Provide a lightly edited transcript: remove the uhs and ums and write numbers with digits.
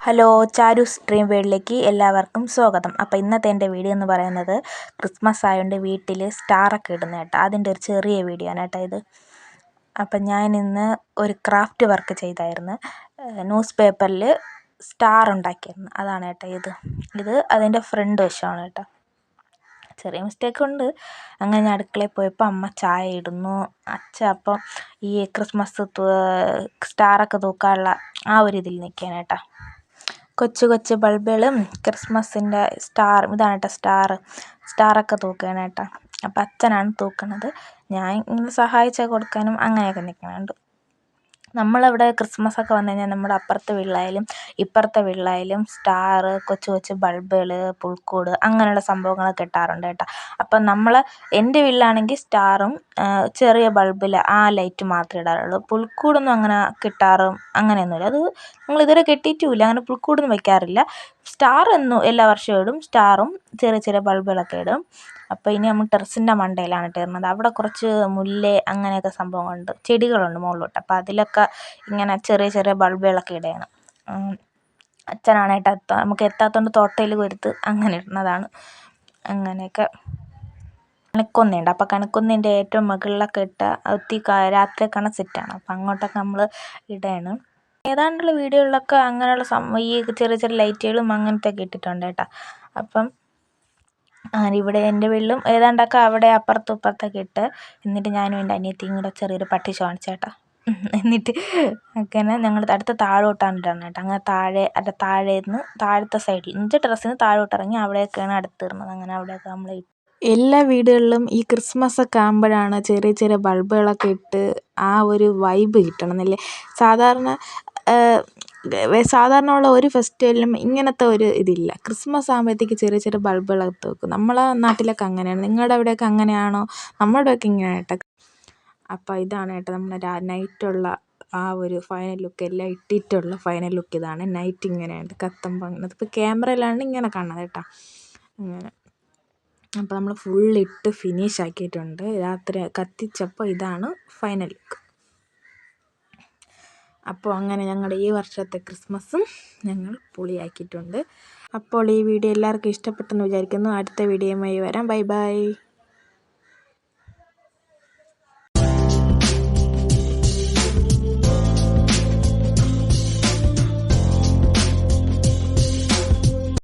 Hello, ചാരൂസ് dream വേൾഡിലേക്ക് എല്ലാവർക്കും സ്വാഗതം. അപ്പോൾ ഇന്നത്തെ എൻ്റെ വീഡിയോ എന്ന് പറയുന്നത് ക്രിസ്മസ് ആയതുകൊണ്ട് വീട്ടിൽ സ്റ്റാറൊക്കെ ഇടുന്ന കേട്ടോ, അതിൻ്റെ ഒരു ചെറിയ വീഡിയോ ആണ് കേട്ടോ ഇത്. അപ്പം ഞാനിന്ന് ഒരു ക്രാഫ്റ്റ് വർക്ക് ചെയ്തായിരുന്നു. ന്യൂസ് പേപ്പറിൽ സ്റ്റാർ ഉണ്ടാക്കിയിരുന്നു. അതാണ് കേട്ടോ ഇത് അതിൻ്റെ ഫ്രണ്ട് വശമാണ് കേട്ടോ. ചെറിയ മിസ്റ്റേക്ക് ഉണ്ട്. അങ്ങനെ ഞാൻ അടുക്കളയിൽ പോയപ്പോൾ അമ്മ ചായ ഇടുന്നു, അച്ഛൻ അപ്പം ഈ ക്രിസ്മസ് സ്റ്റാറൊക്കെ തൂക്കാനുള്ള ആ ഒരു ഇതിൽ നിൽക്കുകയാണ് കേട്ടോ. കൊച്ചു കൊച്ചു ബൾബുകളും ക്രിസ്മസിൻ്റെ ഇതാണ് കേട്ടോ സ്റ്റാറൊക്കെ തൂക്കുകയാണ് കേട്ടോ. അപ്പം അച്ഛനാണ് തൂക്കുന്നത്. ഞാൻ ഇങ്ങനെ സഹായിച്ച് കൊടുക്കാനും അങ്ങനെയൊക്കെ നിൽക്കുന്നുണ്ട്. നമ്മളവിടെ ക്രിസ്മസൊക്കെ വന്നു കഴിഞ്ഞാൽ നമ്മുടെ അപ്പുറത്തെ വീട്ടിലായാലും ഇപ്പുറത്തെ വീട്ടിലായാലും സ്റ്റാർ, കൊച്ചു കൊച്ചു ബൾബുകൾ, പുൽക്കൂട് അങ്ങനെയുള്ള സംഭവങ്ങളൊക്കെ ഇട്ടാറുണ്ട് കേട്ടോ. അപ്പം എൻ്റെ വീട്ടിലാണെങ്കിൽ സ്റ്റാറും ചെറിയ ബൾബിൽ ആ ലൈറ്റ് മാത്രമേ ഇടാറുള്ളൂ. പുൽക്കൂടൊന്നും അങ്ങനെ കിട്ടാറും അങ്ങനെയൊന്നുമില്ല. അത് ഞങ്ങൾ ഇതുവരെ കെട്ടിയിട്ടുമില്ല. അങ്ങനെ പുൽക്കൂടൊന്നും വയ്ക്കാറില്ല. സ്റ്റാർ എല്ലാ വർഷവും ഇടും. സ്റ്റാറും ചെറിയ ചെറിയ ബൾബുകളൊക്കെ ഇടും. അപ്പോൾ ഇനി നമ്മൾ ടെറസിൻ്റെ മണ്ടയിലാണ് ഇടുന്നത്. അവിടെ കുറച്ച് മുല്ല അങ്ങനെയൊക്കെ സംഭവങ്ങളുണ്ട്, ചെടികളുണ്ട് മുകളിലോട്ട്. അപ്പോൾ അതിലൊക്കെ ഇങ്ങനെ ചെറിയ ചെറിയ ബൾബുകളൊക്കെ ഇടുകയാണ്. അച്ഛനാണ് കേട്ടോ, നമുക്ക് എത്താത്തതുകൊണ്ട് തോട്ടയിൽ വരുത്ത് അങ്ങനെ ഇടുന്നതാണ്. അങ്ങനെയൊക്കെ കണിക്കൊന്നയുണ്ട്. അപ്പോൾ കണിക്കൊന്നേൻ്റെ ഏറ്റവും മുകളിലൊക്കെ രാത്രിയൊക്കെയാണ് സെറ്റാണ്. അപ്പോൾ അങ്ങോട്ടൊക്കെ നമ്മൾ ഇടുകയാണ്. ഏതാണ്ടുള്ള വീഡിയോകളിലൊക്കെ അങ്ങനെയുള്ള ഈ ചെറിയ ചെറിയ ലൈറ്റുകളും അങ്ങനത്തെയൊക്കെ ഇട്ടിട്ടുണ്ട് കേട്ടോ. അപ്പം ഇവിടെ എൻ്റെ വീട്ടിലും ഏതാണ്ടൊക്കെ അവിടെ അപ്പുറത്തും ഇപ്പുറത്തൊക്കെ ഇട്ട്, എന്നിട്ട് ഞാനും എൻ്റെ അനിയത്തിയും കൂടെ ചെറിയൊരു പട്ടിഷോ കാണിച്ചു കേട്ടോ. എന്നിട്ട് അങ്ങനെ ഞങ്ങൾ അടുത്ത താഴോട്ടാണ് ഇടുന്നത് കേട്ടോ. അങ്ങനെ താഴേന്ന് താഴത്തെ സൈഡിൽ എന്നിട്ട് ടെറസിൽ നിന്ന് താഴോട്ട് ഇറങ്ങി അവിടെയൊക്കെയാണ് അടുത്തിടുന്നത്. അങ്ങനെ അവിടെയൊക്കെ നമ്മൾ എല്ലാ വീടുകളിലും ഈ ക്രിസ്മസ് ഒക്കെ ആകുമ്പോഴാണ് ചെറിയ ചെറിയ ബൾബുകളൊക്കെ ഇട്ട് ആ ഒരു വൈബ് കിട്ടണമെന്നില്ലേ. സാധാരണ ഉള്ള ഒരു ഫെസ്റ്റിവലിനും ഇങ്ങനത്തെ ഒരു ഇതില്ല. ക്രിസ്മസ് ആകുമ്പോഴത്തേക്ക് ചെറിയ ചെറിയ ബൾബുകളൊക്കെ വെക്കും. നമ്മളെ നാട്ടിലൊക്കെ അങ്ങനെയാണ്. നിങ്ങളുടെ അവിടെയൊക്കെ അങ്ങനെയാണോ? നമ്മുടെ അവിടെയൊക്കെ ഇങ്ങനെയാണ് കേട്ടോ. അപ്പോൾ ഇതാണ് കേട്ടോ നമ്മുടെ നൈറ്റുള്ള ആ ഒരു ഫൈനൽ ലുക്ക്. എല്ലാം ഇട്ടിട്ടുള്ള ഫൈനൽ ലുക്ക് ഇതാണ്. നൈറ്റ് ഇങ്ങനെയുണ്ട് കത്തുമ്പോൾ. അതിപ്പോൾ ക്യാമറയിലാണ് ഇങ്ങനെ കാണുന്നത് കേട്ടോ. അങ്ങനെ അപ്പോൾ നമ്മൾ ഫുള്ളിട്ട് ഫിനിഷ് ആക്കിയിട്ടുണ്ട്. രാത്രി കത്തിച്ചപ്പോൾ ഇതാണ് ഫൈനൽ ലുക്ക്. അപ്പോൾ അങ്ങനെ ഞങ്ങളുടെ ഈ വർഷത്തെ ക്രിസ്മസും ഞങ്ങൾ പൊളിയാക്കിയിട്ടുണ്ട്. അപ്പോൾ ഈ വീഡിയോ എല്ലാവർക്കും ഇഷ്ടപ്പെട്ടെന്ന് വിചാരിക്കുന്നു. അടുത്ത വീഡിയോയുമായി വരാം. Bye bye.